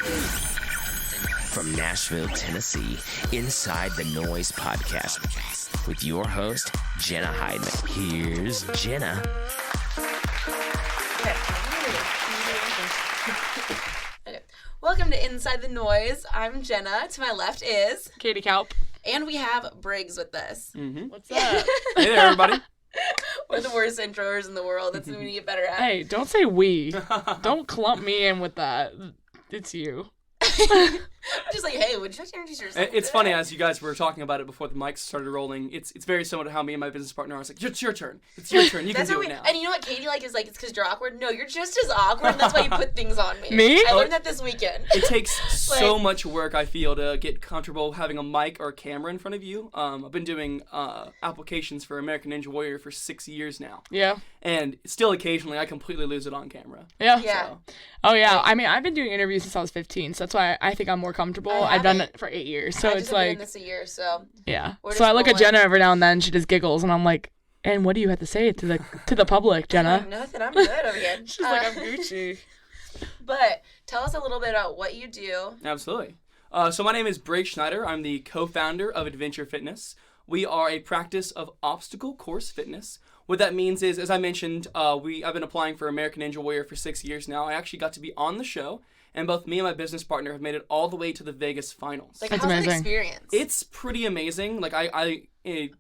From Nashville, Tennessee, Inside the Noize podcast with your host, Jenna Heidman. Here's Jenna. Okay. Welcome to Inside the Noize. I'm Jenna. To my left is Katie Kalp. And we have Briggs with us. Mm-hmm. What's up? Hey there, everybody. We're the worst introers in the world. That's what we need to get better at. Hey, don't say we. Don't clump me in with that. It's you. Just like, hey, would you like to introduce yourself? It's funny, as you guys were talking about it before the mics started rolling, it's very similar to how me and my business partner, I was like, it's your turn. It's your turn. You can do it now. And you know what Katie is like, it's because you're awkward. No, you're just as awkward, and that's why you put things on me. Me? I learned that this weekend. It takes so much work, I feel, to get comfortable having a mic or a camera in front of you. I've been doing applications for American Ninja Warrior for 6 years now. Yeah. And still occasionally I completely lose it on camera. Yeah. So. Oh, yeah. I mean, I've been doing interviews since I was 15, so that's why I think I'm more comfortable. I've done it for 8 years, so it's like... I've been doing this a year, so... Yeah. So I look at Jenna every now and then, she just giggles, and I'm like, and what do you have to say to the public, Jenna? Nothing. I'm good over here. She's like, I'm Gucci. But tell us a little bit about what you do. Absolutely. So my name is Briggs Schneider. I'm the co-founder of Adventure Fitness. We are a practice of obstacle course fitness. What that means is, as I mentioned, I've been applying for American Ninja Warrior for 6 years now. I actually got to be on the show, and both me and my business partner have made it all the way to the Vegas finals. Like, That's how's amazing. the experience? It's pretty amazing. Like, I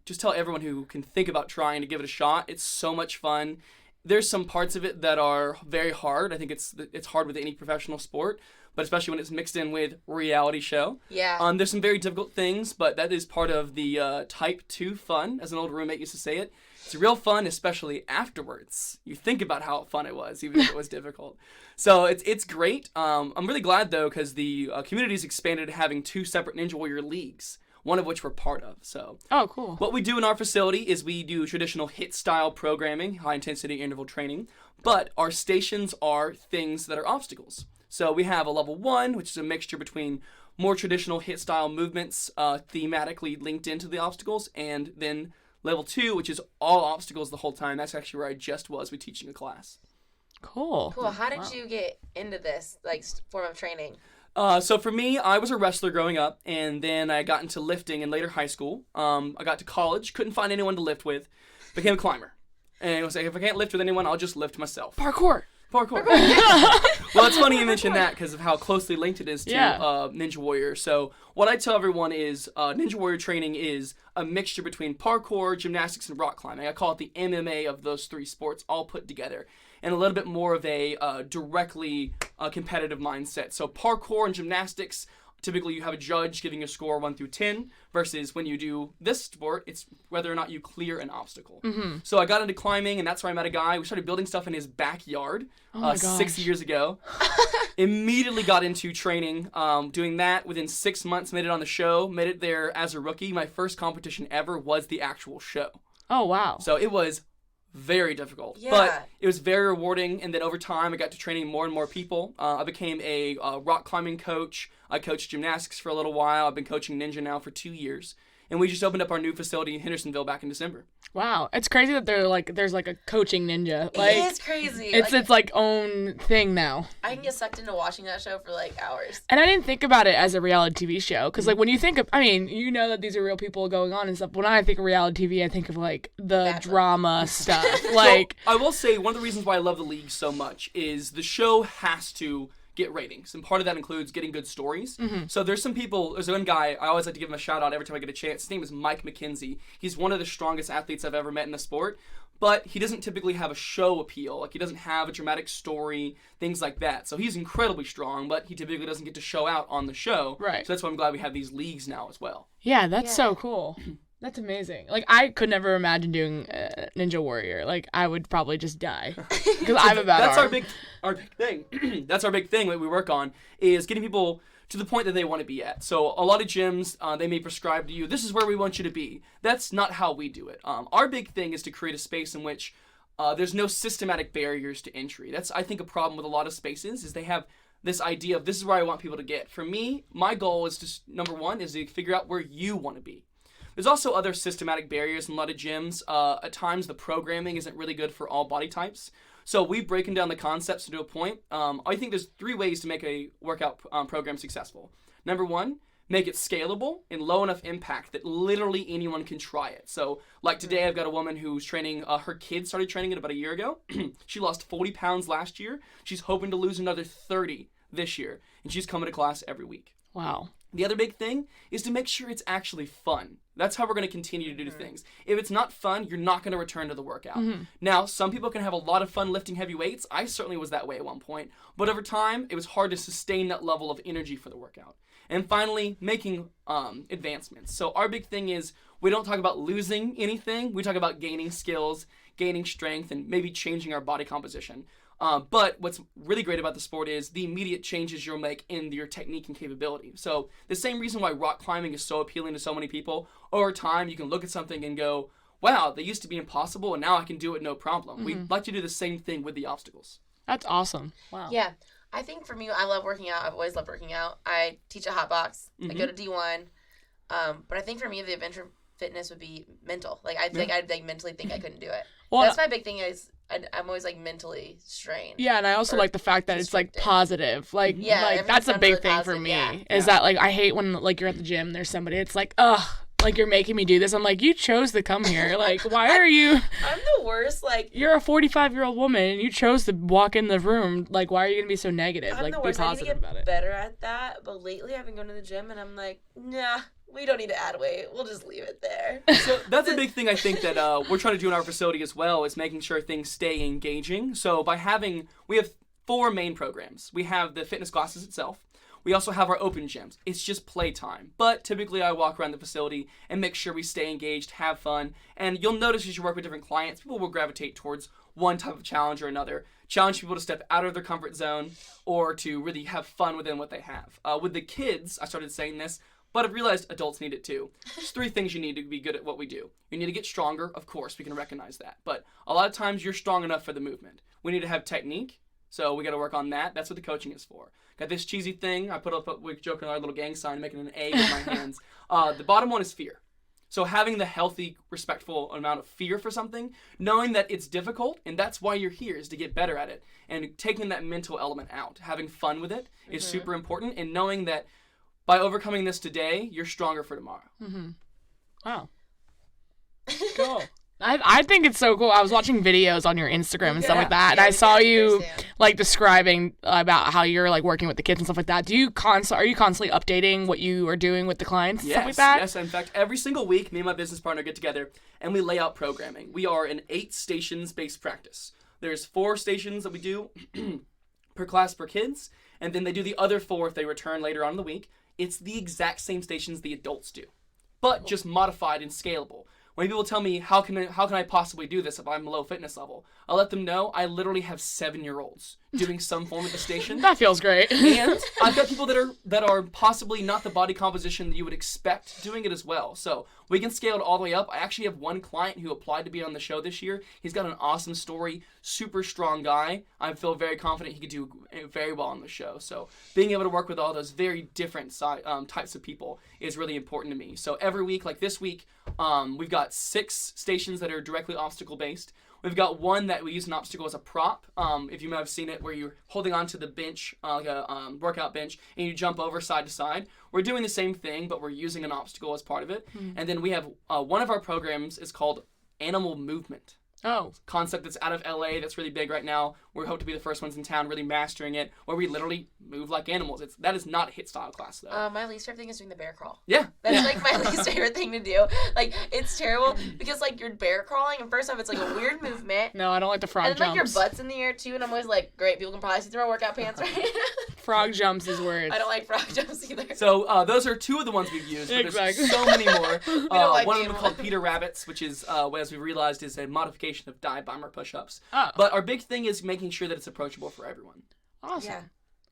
just tell everyone who can think about trying to give it a shot. It's so much fun. There's some parts of it that are very hard. I think it's hard with any professional sport, but especially when it's mixed in with reality show. Yeah. There's some very difficult things, but that is part of the type 2 fun, as an old roommate used to say it. It's real fun, especially afterwards. You think about how fun it was, even if it was difficult. So it's great. I'm really glad, though, because the community's expanded to having 2 separate Ninja Warrior leagues, one of which we're part of. So Oh, cool. what we do in our facility is we do traditional HIIT-style programming, high-intensity interval training, but our stations are things that are obstacles. So we have a level 1, which is a mixture between more traditional HIIT-style movements thematically linked into the obstacles, and then level 2, which is all obstacles the whole time. That's actually where I just was with teaching a class. Cool. Cool. How did you get into this form of training? So for me, I was a wrestler growing up, and then I got into lifting in later high school. I got to college, couldn't find anyone to lift with, became a climber. And I was like, if I can't lift with anyone, I'll just lift myself. Parkour. Well, it's funny you mentioned that because of how closely linked it is to Ninja Warrior. So what I tell everyone is Ninja Warrior training is a mixture between parkour, gymnastics, and rock climbing. I call it the MMA of those 3 sports all put together, and a little bit more of a directly competitive mindset. So parkour and gymnastics, typically you have a judge giving a score 1 through 10, versus when you do this sport, it's whether or not you clear an obstacle. Mm-hmm. So I got into climbing, and that's where I met a guy. We started building stuff in his backyard 6 years ago. Immediately got into training, doing that. Within 6 months, made it on the show, made it there as a rookie. My first competition ever was the actual show. Oh, wow. So it was very difficult, Yeah. but it was very rewarding. And then over time, I got to training more and more people. I became a rock climbing coach. I coached gymnastics for a little while. I've been coaching ninja now for 2 years. And we just opened up our new facility in Hendersonville back in December. Wow. It's crazy that there's like a coaching ninja. It Like, is crazy. It's like own thing now. I can get sucked into watching that show for like hours. And I didn't think about it as a reality TV show. Because, like, when you think of, I mean, you know that these are real people going on and stuff. When I think of reality TV, I think of, like, the drama stuff. Like, so, I will say one of the reasons why I love the league so much is the show has to get ratings, and part of that includes getting good stories. Mm-hmm. So there's one guy, I always like to give him a shout out every time I get a chance. His name is Mike McKenzie. He's one of the strongest athletes I've ever met in the sport, but he doesn't typically have a show appeal. Like, he doesn't have a dramatic story, things like that. So he's incredibly strong, but he typically doesn't get to show out on the show. Right. So that's why I'm glad we have these leagues now as well. yeah, that's so cool. That's amazing. Like, I could never imagine doing Ninja Warrior. Like, I would probably just die. Because I have a bad That's arm. our big thing. That's our big thing that we work on, is getting people to the point that they want to be at. So a lot of gyms, they may prescribe to you, this is where we want you to be. That's not how we do it. Our big thing is to create a space in which there's no systematic barriers to entry. That's, I think, a problem with a lot of spaces, is they have this idea of this is where I want people to get. For me, my goal is to, number one, is to figure out where you want to be. There's also other systematic barriers in a lot of gyms. At times, the programming isn't really good for all body types. So we've broken down the concepts to a point. I think there's 3 ways to make a workout program successful. Number 1, make it scalable and low enough impact that literally anyone can try it. So like today, I've got a woman who's training, her kids started training it about a year ago. She lost 40 pounds last year. She's hoping to lose another 30 this year. And she's coming to class every week. Wow. The other big thing is to make sure it's actually fun. That's how we're going to continue to do things. If it's not fun, you're not going to return to the workout. Now, some people can have a lot of fun lifting heavy weights. I certainly was that way at one point. But over time, it was hard to sustain that level of energy for the workout. And finally, making advancements. So our big thing is we don't talk about losing anything. We talk about gaining skills, gaining strength, and maybe changing our body composition. But what's really great about the sport is the immediate changes you'll make in your technique and capability. So the same reason why rock climbing is so appealing to so many people, over time you can look at something and go, wow, they used to be impossible and now I can do it no problem. We'd like to do the same thing with the obstacles. That's awesome. Wow. Yeah. I think for me, I love working out. I've always loved working out. I teach at Hot Box. I go to D1. But I think for me, the adventure fitness would be mental. Like, I'd mentally think I couldn't do it. Well, that's my big thing is I'm always, like, mentally strained. Yeah, and I also like the fact that it's, like, positive. Like, that's a big thing positive, for me. Is that, like, I hate when, like, you're at the gym and there's somebody, it's like, ugh. Like, you're making me do this. I'm like, you chose to come here. Like, why are you... I'm the worst, like... You're a 45-year-old woman, and you chose to walk in the room. Like, why are you going to be so negative? I'm like, the worst. Be positive about it. I need to get better at that, but lately I've been going to the gym, and I'm like, nah, we don't need to add weight. We'll just leave it there. So that's a big thing I think that we're trying to do in our facility as well, is making sure things stay engaging. So by having... We have 4 main programs. We have the fitness classes itself. We also have our open gyms. It's just playtime. But typically I walk around the facility and make sure we stay engaged, have fun. And you'll notice as you work with different clients, people will gravitate towards one type of challenge or another. Challenge people to step out of their comfort zone or to really have fun within what they have. With the kids, I started saying this, but I've realized adults need it too. There's 3 things you need to be good at what we do. You need to get stronger. Of course, we can recognize that. But a lot of times you're strong enough for the movement. We need to have technique. So we got to work on that. That's what the coaching is for. Got this cheesy thing. I put up, we're joking, our little gang sign, making an A with my hands. The bottom one is fear. So having the healthy, respectful amount of fear for something, knowing that it's difficult, and that's why you're here, is to get better at it. And taking that mental element out, having fun with it is super important. And knowing that by overcoming this today, you're stronger for tomorrow. Wow. Cool. I think it's so cool. I was watching videos on your Instagram and stuff like that, and I saw you like describing about how you're like working with the kids and stuff like that. Are you constantly updating what you are doing with the clients and stuff like that? Yes. In fact, every single week, me and my business partner get together and we lay out programming. We are an 8 stations based practice. There's 4 stations that we do per class per kids, and then they do the other 4 if they return later on in the week. It's the exact same stations the adults do, but just modified and scalable. When people tell me, how can I possibly do this if I'm low fitness level? I'll let them know I literally have 7-year-olds doing some form of the station. That feels great. And I've got people that are possibly not the body composition that you would expect doing it as well. So we can scale it all the way up. I actually have one client who applied to be on the show this year. He's got an awesome story, super strong guy. I feel very confident he could do very well on the show. So being able to work with all those very different types of people is really important to me. So every week, like this week, we've got 6 stations that are directly obstacle based. We've got one that we use an obstacle as a prop. If you might have seen it, where you're holding onto the bench, like a workout bench, and you jump over side to side. We're doing the same thing, but we're using an obstacle as part of it. And then we have one of our programs is called Animal Movement. Oh. Concept that's out of LA that's really big right now. We hope to be the first ones in town really mastering it, where we literally move like animals. That is not a HIIT style class though. My least favorite thing is doing the bear crawl. Yeah. That's like my least favorite thing to do. Like, it's terrible because like you're bear crawling and first off it's like a weird movement. No, I don't like the frog jumps. And then like your butt's in the air too, and I'm always like, great, people can probably see through my workout pants right now. Frog jumps is weird. I don't like frog jumps either. So those are 2 of the ones we've used, but there's so many more. One of them called Peter Rabbits, which is, as we realized, is a modification of dive bomber push-ups. Oh. But our big thing is making sure that it's approachable for everyone. Awesome. Yeah.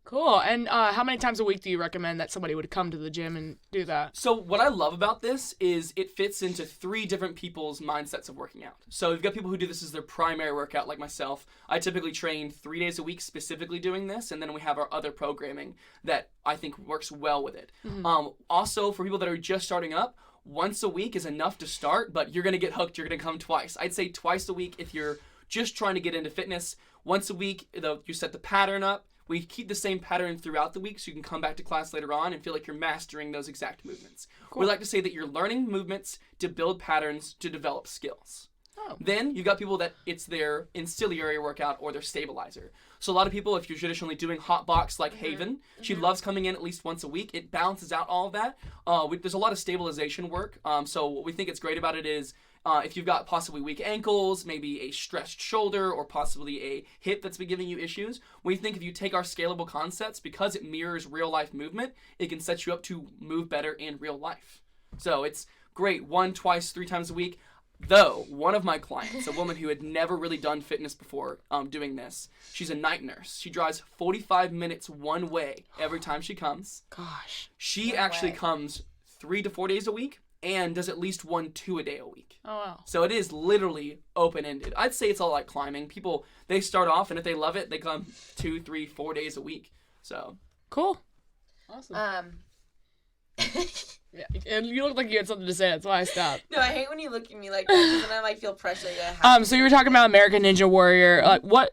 Cool. And how many times a week do you recommend that somebody would come to the gym and do that? So what I love about this is it fits into 3 different people's mindsets of working out. So you've got people who do this as their primary workout, like myself. I typically train 3 days a week specifically doing this, and then we have our other programming that I think works well with it. Also, for people that are just starting up, once a week is enough to start, but you're going to get hooked. You're going to come twice. I'd say twice a week if you're just trying to get into fitness. Once a week, you set the pattern up. We keep the same pattern throughout the week so you can come back to class later on and feel like you're mastering those exact movements. Cool. We like to say that you're learning movements to build patterns to develop skills. Oh. Then you've got people that it's their ancillary workout or their stabilizer. So a lot of people, if you're traditionally doing hot box like Haven, she loves coming in at least once a week. It balances out all of that. There's a lot of stabilization work. So what we think is great about it is if you've got possibly weak ankles, maybe a stretched shoulder, or possibly a hip that's been giving you issues, we think if you take our scalable concepts, because it mirrors real life movement, it can set you up to move better in real life. So it's great 1, 2, 3 times a week. Though, one of my clients, a woman who had never really done fitness before doing this, she's a night nurse. She drives 45 minutes one way every time she comes. Gosh. She actually comes 3 to 4 days a week and does at least 1 2-a-day a week. Oh, wow. So it is literally open-ended. I'd say it's all like climbing. People, they start off, and if they love it, they come 2, 3, 4 days a week. So. Cool. Awesome. Yeah, and you look like you had something to say. That's why I stopped. No, I hate when you look at me like that because then I feel pressure. So you were talking about American Ninja Warrior. Like, what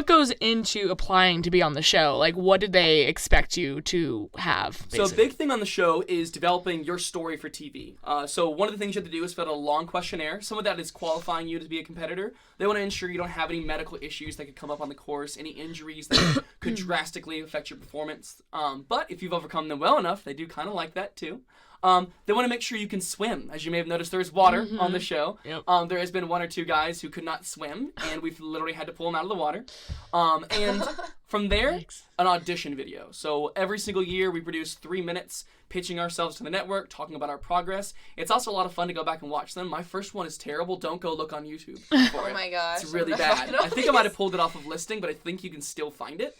goes into applying to be on the show? Like, what did they expect you to have? Basically? So a big thing on the show is developing your story for TV. So one of the things you have to do is fill out a long questionnaire. Some of that is qualifying you to be a competitor. They want to ensure you don't have any medical issues that could come up on the course, any injuries that could drastically affect your performance. But if you've overcome them well enough, they do kind of like that too. They want to make sure you can swim. As you may have noticed, there's water on the show. Yep. There has been 1 or 2 guys who could not swim, and we've literally had to pull them out of the water. And from there, an audition video. So every single year, we produce 3 minutes pitching ourselves to the network, talking about our progress. It's also a lot of fun to go back and watch them. My first one is terrible. Don't go look on YouTube for it. Oh my gosh. It's really bad. I think I might have pulled it off of listing, but I think you can still find it.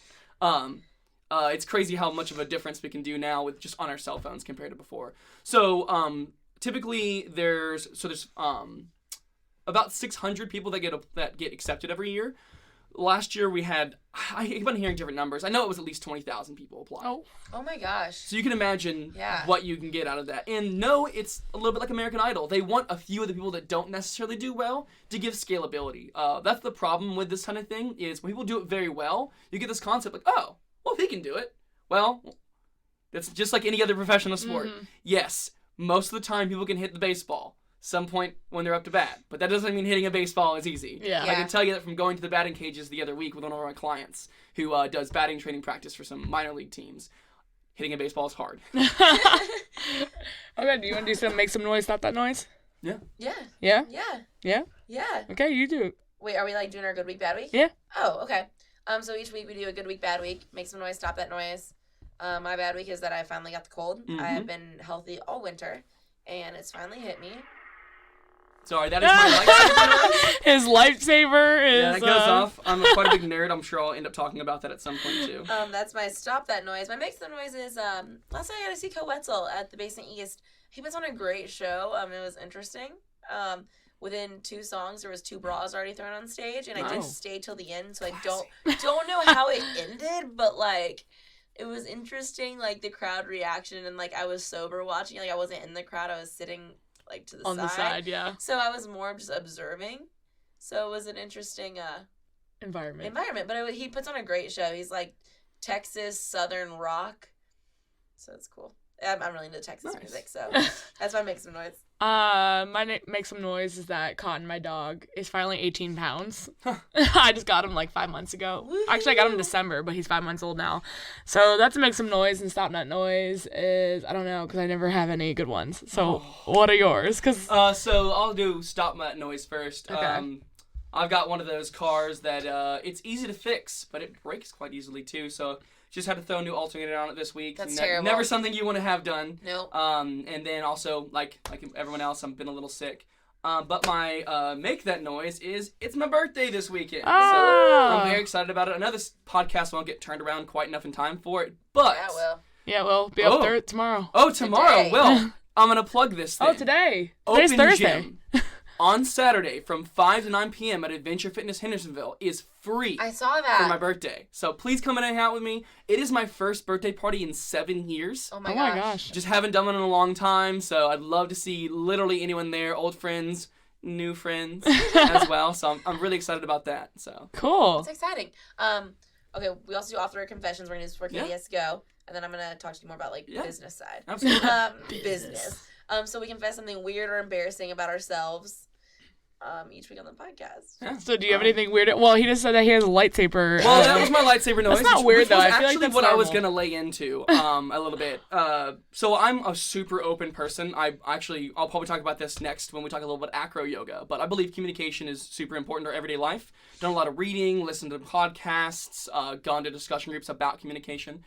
It's crazy how much of a difference we can do now with just on our cell phones compared to before. So typically there's about 600 people that get accepted every year. Last year we had, I've been hearing different numbers. I know it was at least 20,000 people apply. Oh my gosh. So you can imagine what you can get out of that. And no, it's a little bit like American Idol. They want a few of the people that don't necessarily do well to give scalability. That's the problem with this kind of thing is when people do it very well, you get this concept like, oh, well, if he can do it, well, that's just like any other professional sport. Yes, most of the time people can hit the baseball some point when they're up to bat, but that doesn't mean hitting a baseball is easy. Yeah. I can tell you that from going to the batting cages the other week with one of my clients who does batting training practice for some minor league teams. Hitting a baseball is hard. Okay, do you want to make some noise, stop that noise? Yeah. Yeah. Yeah? Yeah. Yeah? Yeah. Okay, you do it. Wait, are we like doing our good week, bad week? Yeah. Oh, okay. So each week we do a good week, bad week. Make some noise, stop that noise. My bad week is that I finally got the cold. I have been healthy all winter, and it's finally hit me. Sorry, that is my lifesaver. His lifesaver is... Yeah, that goes off. I'm quite a big nerd. I'm sure I'll end up talking about that at some point, too. That's my stop that noise. My make some noise is, last night I got to see Co Wetzel at the Basement East. He puts on a great show. It was interesting. Within 2 songs, there was 2 bras already thrown on stage, and I did stay till the end, so I don't know how it ended, but, like, it was interesting, like, the crowd reaction, and, like, I was sober watching. Like, I wasn't in the crowd. I was sitting... like to the on side. The side, yeah. So I was more just observing. So it was an interesting environment. But he puts on a great show. He's like Texas Southern rock. So it's cool. I'm really into Texas music, so that's why I make some noise. My make some noise is that Cotton, my dog, is finally 18 pounds. I just got him like 5 months ago. Woo-hoo. Actually, I got him in December, but he's 5 months old now. So that's make some noise, and stop that noise is, I don't know, because I never have any good ones. So what are yours? So I'll do stop that noise first. Okay. I've got one of those cars that it's easy to fix, but it breaks quite easily too. So just had to throw a new alternator on it this week. That's terrible. Never something you want to have done. Nope. And then also, like everyone else, I've been a little sick. But my make that noise is it's my birthday this weekend. So I'm very excited about it. I know this podcast won't get turned around quite enough in time for it, but yeah, it will. Yeah, it will. Be up there tomorrow. Oh, tomorrow. Today. Well, I'm gonna plug this thing. Oh, today. Open Today's Thursday. Gym on Saturday from 5 to 9 p.m. at Adventure Fitness Hendersonville is free. I saw that. For my birthday. So please come and hang out with me. It is my first birthday party in 7 years. Oh my gosh. Just haven't done one in a long time, so I'd love to see literally anyone there, old friends, new friends as well. So I'm really excited about that. So cool. It's exciting. Okay, we also do off-the-record confessions. We're going to do this before Katie has to go. And then I'm going to talk to you more about, like, business side. Absolutely. Business. So we confess something weird or embarrassing about ourselves each week on the podcast. Yeah. So do you have anything weird? Well, he just said that he has a lightsaber. Well, that was my lightsaber noise. That's not weird, though. I feel actually like that's what normal. I was going to lay into a little bit. So I'm a super open person. I'll probably talk about this next when we talk a little bit AcroYoga. But I believe communication is super important in our everyday life. Done a lot of reading, listened to podcasts, gone to discussion groups about communication.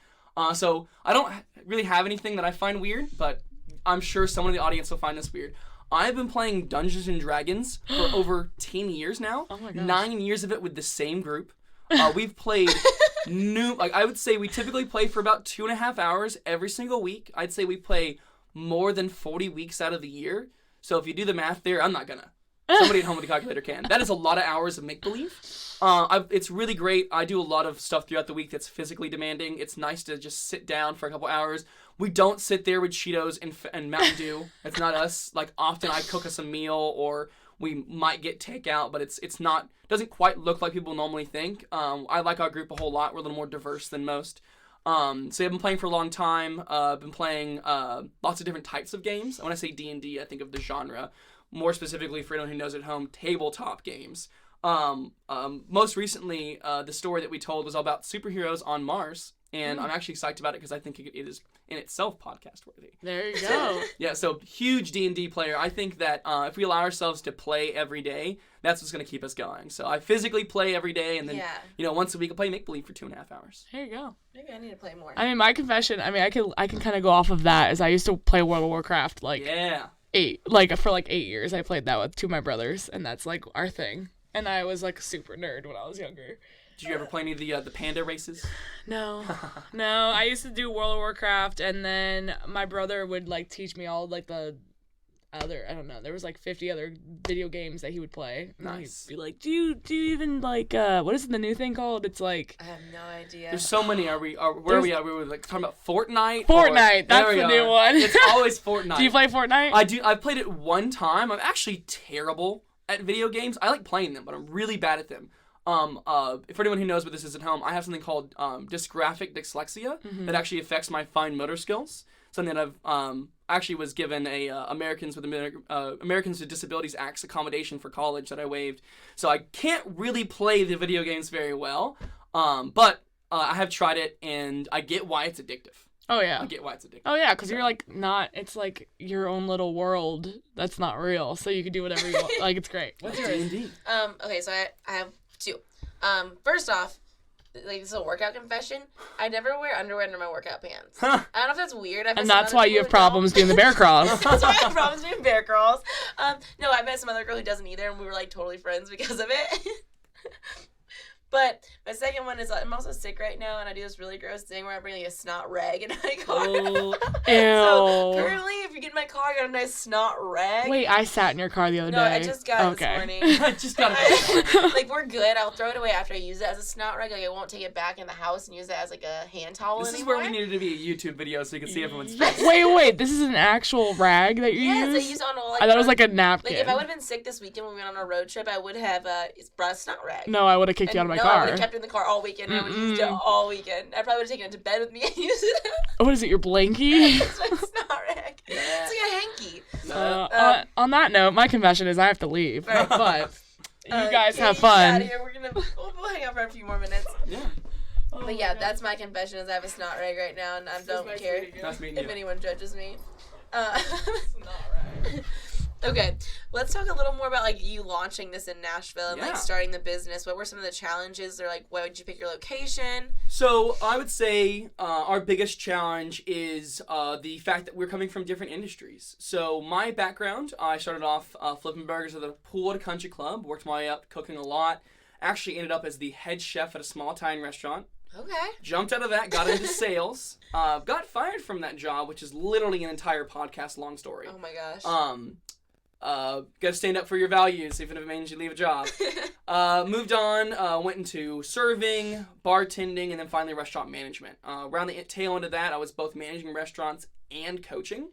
So I don't really have anything that I find weird, but I'm sure someone in the audience will find this weird. I've been playing Dungeons & Dragons for over 10 years now. Oh my gosh. 9 years of it with the same group. We've played I would say we typically play for about 2.5 hours every single week. I'd say we play more than 40 weeks out of the year. So if you do the math there, I'm not gonna. Somebody at home with a calculator can. That is a lot of hours of make-believe. It's really great. I do a lot of stuff throughout the week that's physically demanding. It's nice to just sit down for a couple hours. We don't sit there with Cheetos and Mountain Dew. It's not us. Like, often I cook us a meal or we might get takeout, but it's not, doesn't quite look like people normally think. I like our group a whole lot. We're a little more diverse than most. So I've been playing for a long time. I've been playing lots of different types of games. When I say D&D, I think of the genre. More specifically, for anyone who knows at home, tabletop games. Most recently, the story that we told was all about superheroes on Mars, and I'm actually psyched about it because I think it is in itself podcast worthy. There you go. Yeah, so huge D&D player. I think that if we allow ourselves to play every day, that's what's going to keep us going. So I physically play every day, and then once a week I play make-believe for 2.5 hours. There you go. Maybe I need to play more. I mean, my confession, I can kind of go off of that, as I used to play World of Warcraft, for 8 years. I played that with two of my brothers, and that's like our thing. And I was like super nerd when I was younger. Did you ever play any of the panda races? No. I used to do World of Warcraft, and then my brother would like teach me all like the other, I don't know, there was like 50 other video games that he would play. And nice. He'd be like, do you even like what is the new thing called? It's like, I have no idea. There's so many. Where are we at? We were like talking about Fortnite. That's the new one. It's always Fortnite. Do you play Fortnite? I do. I've played it one time. I'm actually terrible at video games. I like playing them, but I'm really bad at them. For anyone who knows what this is at home, I have something called dysgraphic dyslexia that actually affects my fine motor skills. Something that I've actually was given a Americans with Disabilities Act's accommodation for college that I waived. So I can't really play the video games very well, but I have tried it, and I get why it's addictive. Oh, yeah. I get why it's addictive. Oh, yeah, because you're, like, not... It's, like, your own little world that's not real, so you can do whatever you want. Like, it's great. What's yours? D&D. Okay, so I have two. First off, like, this is a workout confession. I never wear underwear under my workout pants. I don't know if that's weird. And that's why you have problems doing the bear crawls. That's why I have problems doing bear crawls. No, I met some other girl who doesn't either, and we were, like, totally friends because of it. But my second one is I'm also sick right now, and I do this really gross thing where I bring like a snot rag in my car. Ew. So currently, if you get in my car, I got a nice snot rag. Wait, I sat in your car the other day. No, I just got it this morning. I just got it. Like, we're good. I'll throw it away after I use it as a snot rag. Like, I won't take it back in the house and use it as like a hand towel This anymore. is where we needed to be a YouTube video so you can see everyone's face. Wait, this is an actual rag that you use? Yes, I use on I thought it was like a napkin. Like, if I would have been sick this weekend when we went on a road trip, I would have brought a snot rag. No, I would have kicked you out of my car. I would have kept it in the car all weekend. I would have used it all weekend. I probably would have taken it to bed with me and used it. What is it, your blankie? It's my snot rag. Yeah. It's like a hanky. On that note, my confession is I have to leave. Right. But you guys have Get fun. out of here. We'll hang out for a few more minutes. Yeah. But yeah, that's my confession is I have a snot rag right now, and I don't care if anyone judges me. Okay, let's talk a little more about like you launching this in Nashville and like starting the business. What were some of the challenges? Or like, why would you pick your location? So I would say our biggest challenge is the fact that we're coming from different industries. So my background, I started off flipping burgers at the Poolwood Country Club, worked my way up cooking a lot, actually ended up as the head chef at a small Italian restaurant. Okay. Jumped out of that, got into sales, got fired from that job, which is literally an entire podcast long story. Oh my gosh. Got to stand up for your values, even if it means you leave a job. Moved on, went into serving, bartending, and then finally restaurant management. Around the tail end of that, I was both managing restaurants and coaching.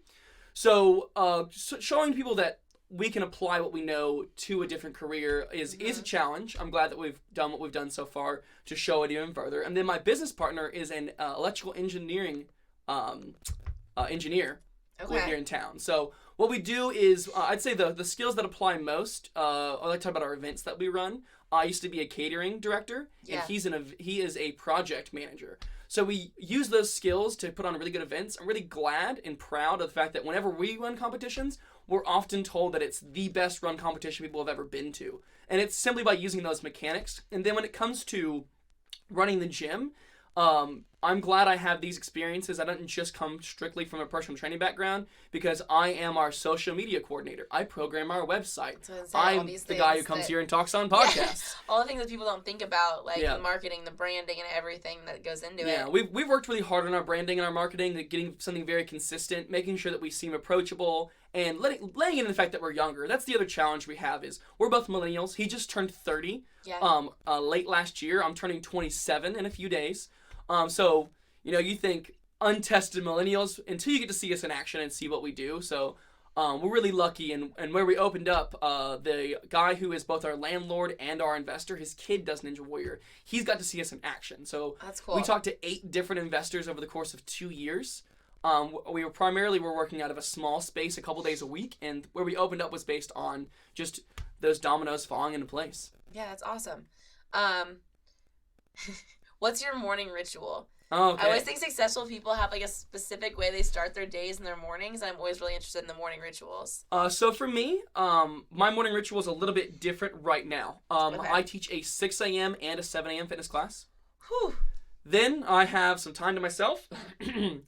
So showing people that we can apply what we know to a different career is a challenge. I'm glad that we've done what we've done so far to show it even further. And then my business partner is an electrical engineering engineer here in town. So what we do is, I'd say the skills that apply most, I like to talk about our events that we run. I used to be a catering director, and he is a project manager. So we use those skills to put on really good events. I'm really glad and proud of the fact that whenever we run competitions, we're often told that it's the best run competition people have ever been to. And it's simply by using those mechanics. And then when it comes to running the gym, I'm glad I have these experiences. I don't just come strictly from a personal training background, because I am our social media coordinator. I program our website. I'm the guy who comes here and talks on podcasts. Yeah, all the things that people don't think about, like the marketing, the branding, and everything that goes into it. Yeah, we've worked really hard on our branding and our marketing, getting something very consistent, making sure that we seem approachable, and laying in the fact that we're younger. That's the other challenge we have is we're both millennials. He just turned 30 late last year. I'm turning 27 in a few days. So, you think untested millennials until you get to see us in action and see what we do. So, we're really lucky. And where we opened up, the guy who is both our landlord and our investor, his kid does Ninja Warrior. He's got to see us in action. So that's cool. We talked to 8 different investors over the course of 2 years. We were working out of a small space a couple days a week. And where we opened up was based on just those dominoes falling into place. Yeah, that's awesome. What's your morning ritual? Oh, okay. I always think successful people have like a specific way they start their days and their mornings. I'm always really interested in the morning rituals. So for me, my morning ritual is a little bit different right now. I teach a 6 a.m. and a 7 a.m. fitness class. Whew. Then I have some time to myself,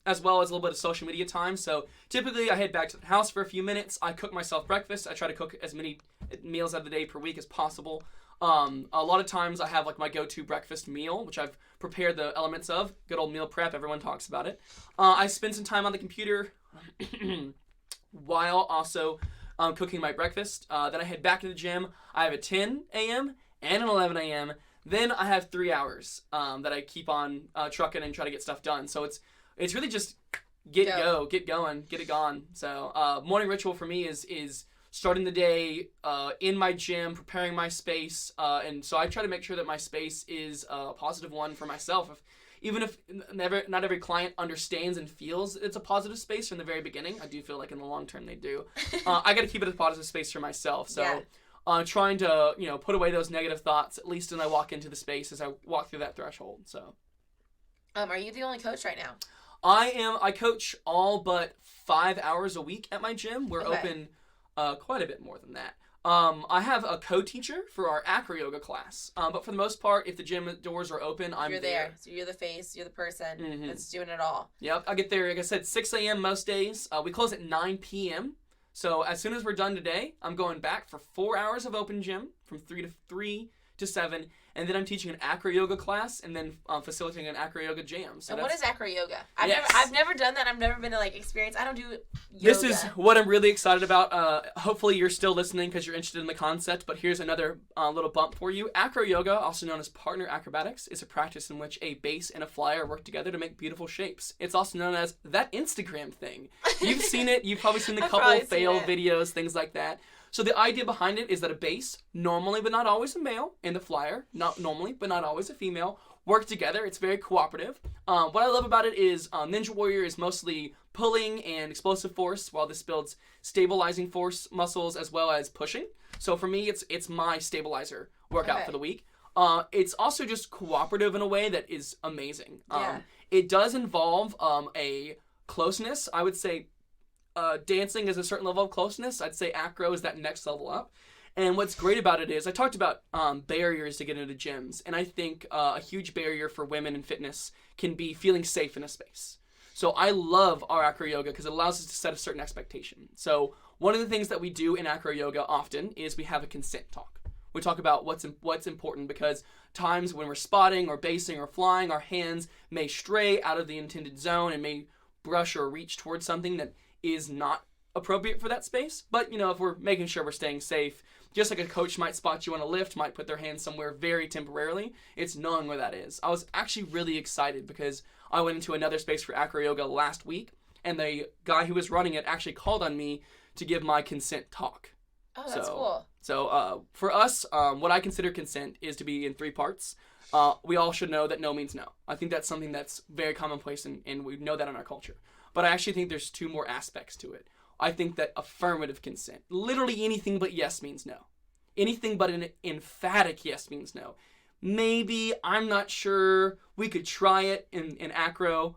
as well as a little bit of social media time. So typically I head back to the house for a few minutes. I cook myself breakfast. I try to cook as many meals of the day per week as possible. A lot of times I have like my go-to breakfast meal, which I've prepared the elements of. Good old meal prep, everyone talks about it. I spend some time on the computer while also cooking my breakfast. Then I head back to the gym. I have a 10 a.m. and an 11 a.m. Then I have 3 hours that I keep on trucking and try to get stuff done. So it's really just get going, get it gone. So morning ritual for me is starting the day in my gym, preparing my space, and so I try to make sure that my space is a positive one for myself. Even if not every client understands and feels it's a positive space from the very beginning, I do feel like in the long term they do. I got to keep it a positive space for myself. So trying to put away those negative thoughts, at least when I walk into the space as I walk through that threshold. So, are you the only coach right now? I am. I coach all but 5 hours a week at my gym. We're open quite a bit more than that. I have a co-teacher for our AcroYoga class, but for the most part, if the gym doors are open, I'm there. So you're the face, you're the person that's doing it all. Yep, I get there, like I said, 6 a.m. most days. We close at 9 p.m. So as soon as we're done today, I'm going back for 4 hours of open gym from 3 to 7, and then I'm teaching an AcroYoga class and then facilitating an AcroYoga jam. So and what is AcroYoga? I've never done that. I've never been to experience. I don't do yoga. This is what I'm really excited about. Hopefully you're still listening because you're interested in the concept, but here's another little bump for you. AcroYoga, also known as partner acrobatics, is a practice in which a base and a flyer work together to make beautiful shapes. It's also known as that Instagram thing. You've seen it. You've probably seen the couple fail videos, things like that. So the idea behind it is that a base, normally but not always a male, and the flyer, not normally but not always a female, work together. It's very cooperative. What I love about it is Ninja Warrior is mostly pulling and explosive force, while this builds stabilizing force muscles as well as pushing. So for me, it's my stabilizer workout for the week. It's also just cooperative in a way that is amazing. It does involve a closeness, I would say. Dancing is a certain level of closeness. I'd say acro is that next level up. And what's great about it is I talked about barriers to get into gyms. And I think a huge barrier for women in fitness can be feeling safe in a space. So I love our AcroYoga because it allows us to set a certain expectation. So one of the things that we do in AcroYoga often is we have a consent talk. We talk about what's important, because times when we're spotting or basing or flying, our hands may stray out of the intended zone and may brush or reach towards something that is not appropriate for that space. But, if we're making sure we're staying safe, just like a coach might spot you on a lift, might put their hand somewhere very temporarily, it's knowing where that is. I was actually really excited because I went into another space for AcroYoga last week, and the guy who was running it actually called on me to give my consent talk. Oh, that's cool. So for us, what I consider consent is to be in 3 parts. We all should know that no means no. I think that's something that's very commonplace, and we know that in our culture. But I actually think there's 2 more aspects to it. I think that affirmative consent, literally anything but yes means no. Anything but an emphatic yes means no. Maybe, I'm not sure, we could try it in acro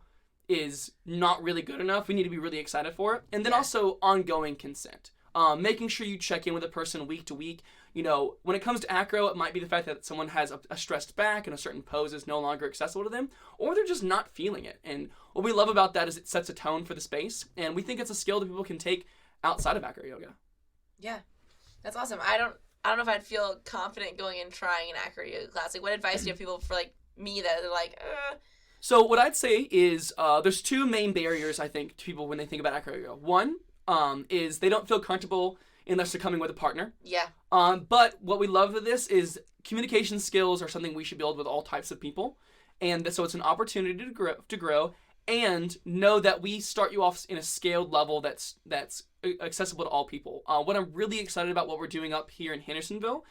is not really good enough. We need to be really excited for it. And then also ongoing consent. Making sure you check in with a person week to week. You know, when it comes to acro, it might be the fact that someone has a stressed back and a certain pose is no longer accessible to them, or they're just not feeling it. And what we love about that is it sets a tone for the space, and we think it's a skill that people can take outside of AcroYoga. Yeah, that's awesome. I don't know if I'd feel confident going and trying an AcroYoga class. Like, what advice do you have people for like me that are like, So what I'd say is there's 2 main barriers, I think, to people when they think about AcroYoga. One is they don't feel comfortable unless they're coming with a partner. Yeah. But what we love with this is communication skills are something we should build with all types of people. And so it's an opportunity to grow and know that we start you off in a scaled level that's accessible to all people. What I'm really excited about what we're doing up here in Hendersonville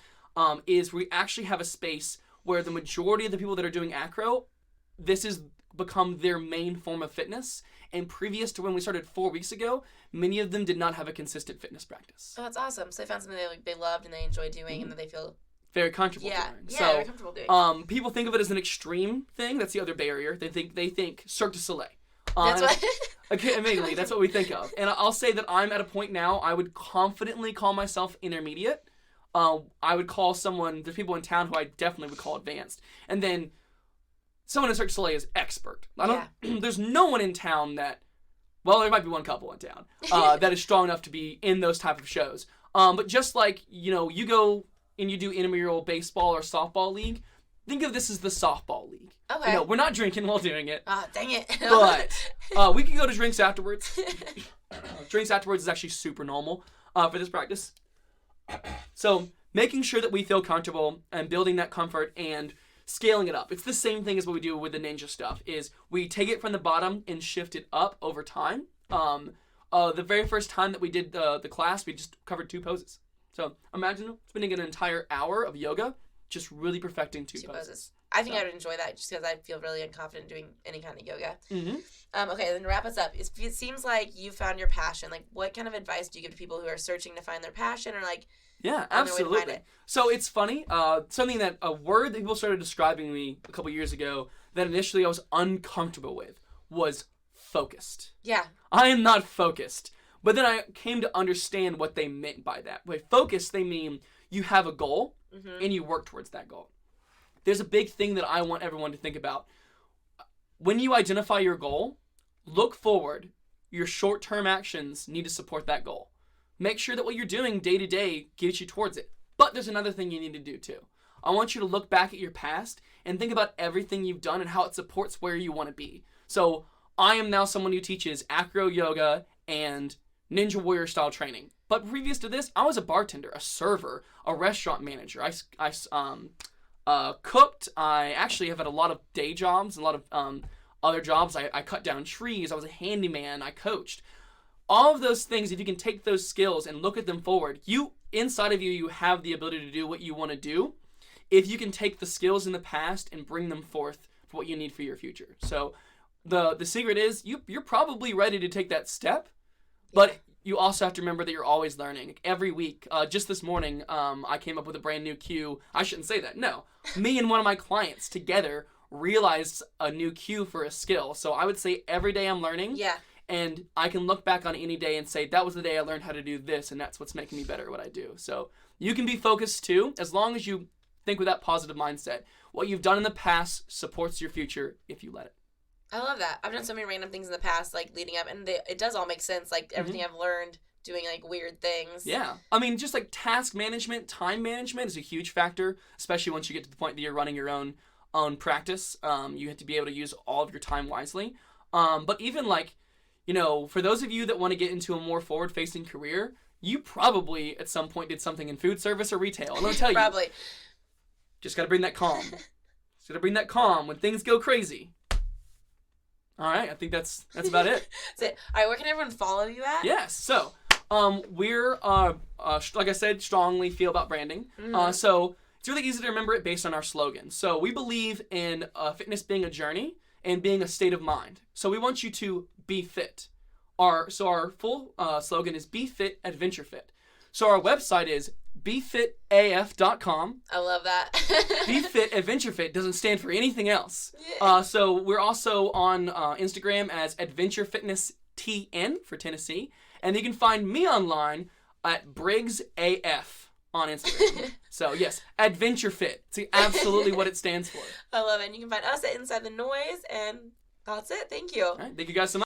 is we actually have a space where the majority of the people that are doing acro, this has become their main form of fitness. And previous to when we started 4 weeks ago, many of them did not have a consistent fitness practice. Oh, that's awesome. So they found something they loved and they enjoy doing and that they feel very comfortable doing. Yeah, very comfortable doing. People think of it as an extreme thing. That's the other barrier. They think Cirque du Soleil. That's what. Immediately, that's what we think of. And I'll say that I'm at a point now. I would confidently call myself intermediate. I would call someone. There's people in town who I definitely would call advanced. And then someone in Cirque du Soleil is expert. There's no one in town that. Well, there might be one couple in town that is strong enough to be in those type of shows. But just like you go and you do intramural baseball or softball league. Think of this as the softball league. Okay. We're not drinking while doing it. Ah, dang it. But we can go to drinks afterwards. Drinks afterwards is actually super normal for this practice. So making sure that we feel comfortable and building that comfort and scaling it up. It's the same thing as what we do with the ninja stuff, is we take it from the bottom and shift it up over time. The very first time that we did the class, we just covered 2 poses. So imagine spending an entire hour of yoga just really perfecting 2 poses. I think I would enjoy that just because I feel really unconfident doing any kind of yoga. Mm-hmm. Okay, then to wrap us up, it seems like you found your passion. Like, what kind of advice do you give to people who are searching to find their passion or like? Yeah, absolutely. So it's funny. Something that a word that people started describing me a couple years ago that initially I was uncomfortable with was focused. Yeah. I am not focused. But then I came to understand what they meant by that. By focused, they mean you have a goal and you work towards that goal. There's a big thing that I want everyone to think about. When you identify your goal, look forward. Your short-term actions need to support that goal. Make sure that what you're doing day to day gets you towards it. But there's another thing you need to do too. I want you to look back at your past and think about everything you've done and how it supports where you want to be. So I am now someone who teaches AcroYoga and Ninja Warrior style training. But previous to this, I was a bartender, a server, a restaurant manager. I cooked. I actually have had a lot of day jobs, a lot of other jobs. I cut down trees. I was a handyman. I coached. All of those things, if you can take those skills and look at them forward, inside of you have the ability to do what you want to do. If you can take the skills in the past and bring them forth for what you need for your future. So the secret is you're probably ready to take that step, but you also have to remember that you're always learning. Every week, just this morning, I came up with a brand new cue. I shouldn't say that. No. Me and one of my clients together realized a new cue for a skill. So I would say every day I'm learning. Yeah. And I can look back on any day and say, that was the day I learned how to do this, and that's what's making me better at what I do. So you can be focused too, as long as you think with that positive mindset. What you've done in the past supports your future if you let it. I love that. I've done so many random things in the past, like leading up, and it does all make sense. Like everything I've learned doing like weird things. Yeah. I mean, just like task management, time management is a huge factor, especially once you get to the point that you're running your own practice. You have to be able to use all of your time wisely. But even like, for those of you that want to get into a more forward-facing career, you probably at some point did something in food service or retail. And let me tell you. Probably. Just got to bring that calm. Just got to bring that calm when things go crazy. All right, I think that's about it. That's it. All right, where can everyone follow you at? Yes, so We're like I said, strongly feel about branding. So it's really easy to remember it based on our slogan. So we believe in fitness being a journey and being a state of mind. So we want you to be fit. Our full slogan is Be Fit, Adventure Fit. So our website is BeFitAF.com. I love that. Be Fit, Adventure Fit doesn't stand for anything else. So we're also on Instagram as Adventure Fitness TN for Tennessee. And you can find me online at Briggs AF on Instagram. So yes, Adventure Fit. It's absolutely what it stands for. I love it. And you can find us at Inside the Noize. And that's it. Thank you. All right, thank you guys so much.